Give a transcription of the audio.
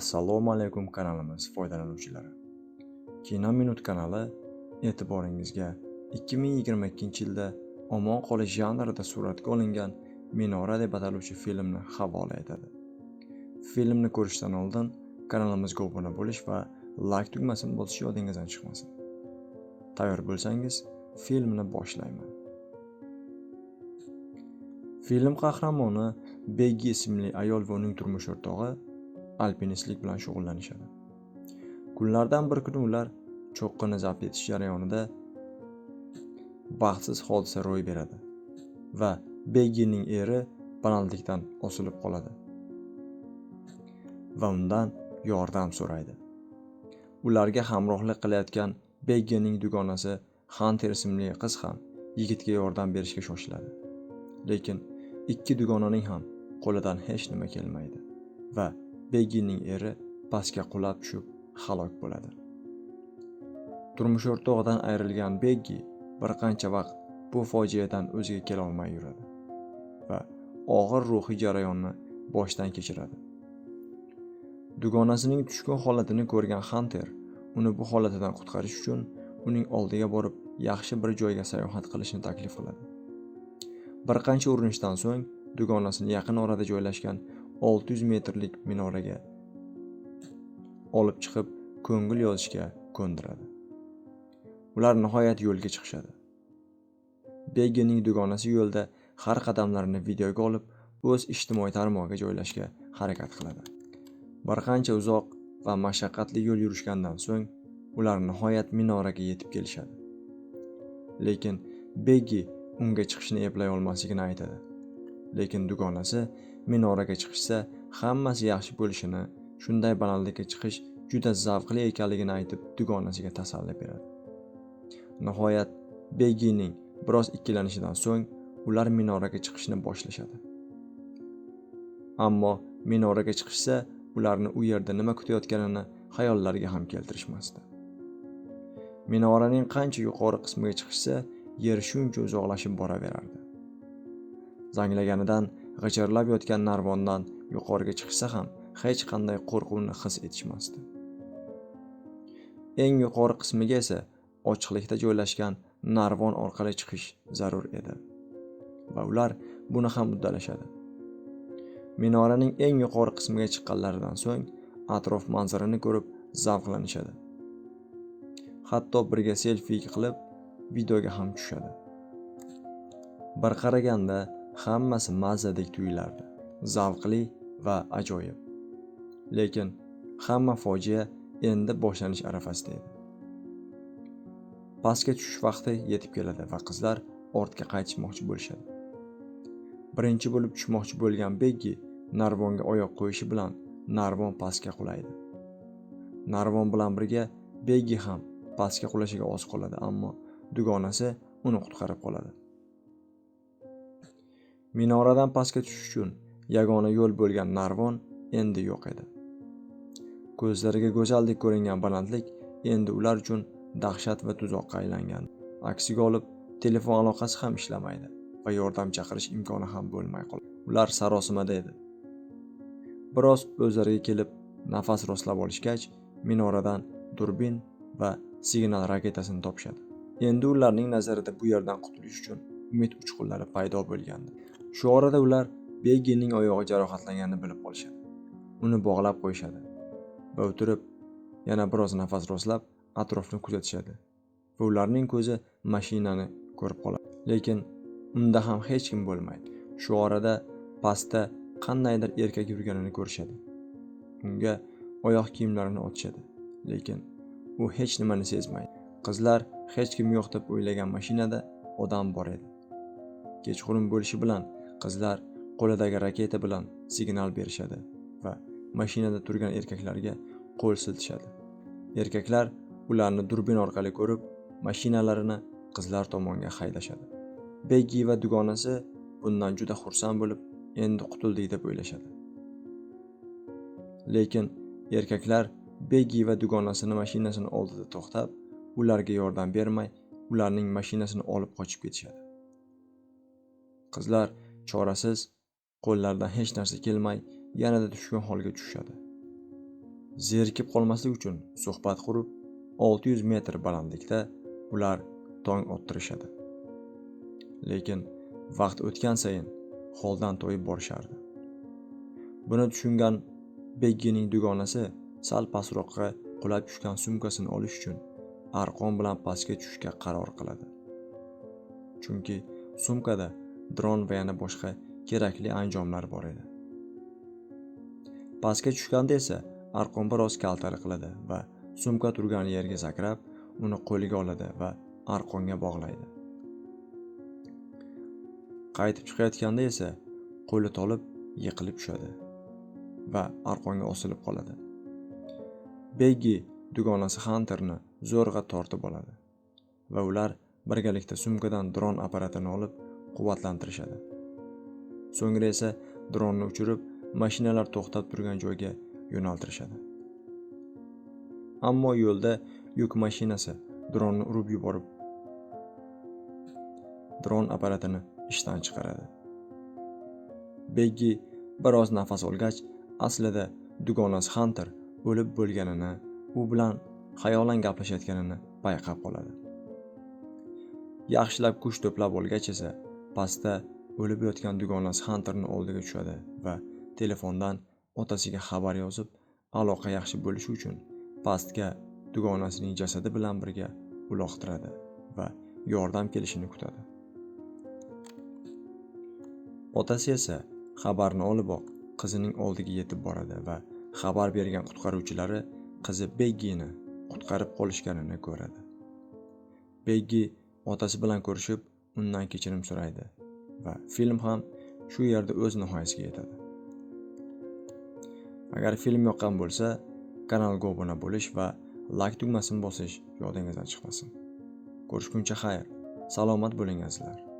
Assalomu alaykum kanalimiz foydalanuvchilari. Kino Minut kanali e'tiboringizga 2022-yilda omon qolish janrida suratga olingan Minora deb ataluvchi filmni havola etadi. Filmni ko'rishdan oldin kanalimizga obuna bo'lish va like tugmasini bosish yodingizdan chiqmasin. Tayyor bo'lsangiz, filmni boshlayman. Film qahramoni Beggi ismli ayol va uning turmush o'rtog'i alpinistlik bilan shug'ullanishadi. Kunlardan bir kuni ular cho'qqini zabt etish jarayonida baxtsiz hodisa ro'y beradi va Beggining eri balandlikdan osilib qoladi va undan yordam so'raydi. Ularga hamrohlik qilayotgan Beggining dugonasi Hunter ismli qiz ham yigitga yordam berishga shoshiladi. Lekin ikki dugonaning ham qo'lidan hech nima kelmaydi va Beggining eri pastga qulab tushib halok bo'ladi. Turmush o'rtog'idan ayrilgan Beggi bir qancha vaqt bu fojiadan o'ziga kela olmay yuradi va og'ir ruhiy jarayonni boshdan kechiradi. Dugonasining tushkun holatini ko'rgan Hunter uni bu holatidan qutqarish uchun uning oldiga borib yaxshi bir joyga sayohat qilishni taklif qiladi. Bir qancha urinishdan so'ng dugonasini yaqin orada joylashgan 600 metrlik minoraga olib chiqib ko'ngil yozishga ko'ndiradi. Ular nihoyat yo'lga chiqishadi. Beggining dugonasi yo'lda har qadamlarini videoga olib, o'z ijtimoiy tarmog'iga joylashga harakat qiladi. Bir qancha uzoq va mashaqqatli yo'l yurishgandan so'ng, ular nihoyat minoraga yetib kelishadi. Lekin Beggi unga chiqishni eplay olmasligini aytadi. Lekin dugonasi minoraga chiqishsa hammasi yaxshi bo'lishini, shunday balandlikka chiqish juda zavqli ekanligini aytib dugonasiga tasalli beradi. Nihoyat Beggining biroz ikkilanishidan so'ng ular minoraga chiqishni boshlashadi. Ammo minoraga chiqishsa ularni u yerda nima kutayotganini xayollariga ham keltirishmasdi. Minoraning qancha yuqori qismiga chiqishsa, yer shuncha uzoqlashib boraverardi. Zanglaganidan g'ijirlab yotgan narvondan yuqoriga chiqsa ham hech qanday qo'rquvni his etishmasdi. Eng yuqori qismiga esa ochiqlikda joylashgan narvon orqali chiqish zarur edi va ular buni ham uddalashadi. Minoraning eng yuqori qismiga chiqqanlaridan so'ng atrof manzarini ko'rib zavqlanishadi. Hatto birga selfie qilib videoga ham tushadi. Bir qaraganda hammasi mazadek tuyulardi, zavqli va ajoyib. Lekin hamma fojia endi boshlanish arafasida edi. Pastga tushish vaqti yetib keladi va qizlar ortga qaytishmoqchi bo'lishadi. Birinchi bo'lib tushmoqchi bo'lgan Beggi narvonga oyoq qo'yishi bilan narvon pastga qulaydi. Narvon bilan birga Beggi ham pastga qulashiga oz qoladi, ammo dugonasi uni qutqarib qoladi. Minoradan pastga tushish uchun yagona yo'l bo'lgan narvon endi yo'q edi. Ko'zlariga go'zaldek ko'ringan balandlik endi ular uchun dahshat va tuzoqqa aylangan. Aksiga olib, telefon aloqasi ham ishlamaydi va yordam chaqirish imkoni ham bo'lmay qoldi. Ular sarosimada edi. Biroz o'zlariga kelib, nafas rostlab olishgach, minoradan durbin va signal raketasini topishadi. Endi ularning nazarida bu yerdan qutulish uchun umid uchqunlari paydo bo'lgandi. Shu orada ular Beggining oyog'i jarohatlanganini bilib qolishadi. Uni bog'lab qo'yishadi va o'tirib yana biroz nafas rostlab atrofni kuzatishadi. Va ularning ko'zi mashinani ko'rib qoladi. Lekin unda ham hech kim bo'lmaydi. Shu orada pastda qandaydir erkak yurganini ko'rishadi. Unga oyoq kiyimlarini otishadi. Lekin u hech nimani sezmaydi. Qizlar hech kim yo'q deb o'ylagan mashinada odam bor edi. Kechqurun bo'lishi bilan qizlar qo'lidagi raketa bilan signal berishadi va mashinada turgan erkaklarga qo'l siltishadi. Erkaklar ularni durbin orqali ko'rib, mashinalarini qizlar tomonga haydashadi. Beggi va dugonasi bundan juda xursand bo'lib, endi qutuldik deb o'ylashadi. Lekin erkaklar Beggi va dugonasini mashinasini oldida to'xtab, ularga yordam bermay, ularning mashinasini olib qochib ketishadi. Qizlar chorasiz, qo'llaridan hech narsa kelmay, yanada tushgan holga tushishadi. Zerikib qolmaslik uchun suhbat qurib, 600 metr balandlikda ular tong ottirishadi. Lekin vaqt o'tgan sayin holdan toyib borishardi. Buni tushungan Beggining dugonasi sal pastroqqa qulab tushgan sumkasini olish uchun arqon bilan pastga tushishga qaror qiladi. Chunki sumkada dron va yana boshqa kerakli anjomlar bor edi. Pastga tushganda esa arqon biroz kaltalik qiladi va sumka turgan yerga sakrab, uni qo'liga oladi va arqonga bog'laydi. Qaytib chiqayotganda esa qo'li tolib yiqilib tushadi va arqonga osilib qoladi. Beggi dugonasi Hunterni zo'rg'a tortib oladi va ular birgalikda sumkadan dron apparatini olib quvvatlantirishadi. So'ngra esa dronni uchirib, mashinalar to'xtab turgan joyga yo'naltirishadi. Ammo yo'lda yuk mashinasi dronni urib yuborib, dron apparatini ishdan chiqaradi. Beggi biroz nafas olgach, aslida dugonasi Hunter o'lib bo'lganini, u bilan xayolan gaplashayotganini payqab qoladi. Yaxshilab kuch to'plab olgach esa pastda o'lib yotgan dugonasi Hunterning oldiga tushadi va telefondan otasiga xabar yozib, aloqa yaxshi bo'lishi uchun pastga dugonasining jasadi bilan birga uloqtiradi va yordam kelishini kutadi. Otasi esa xabarni oliboq qizining oldiga yetib boradi va xabar bergan qutqaruvchilari qizi Beggini qutqarib qolishganini ko'radi. Beggi otasi bilan ko'rishib, undan kechirim so'raydi va film ham shu yerda o'z nihoyasiga yetadi. Agar film yoqqan bo'lsa, kanalga obuna bo'lish va like tugmasini bosish yodingizdan chiqmasin. Ko'rishguncha xayr, salomat bo'ling azizlar.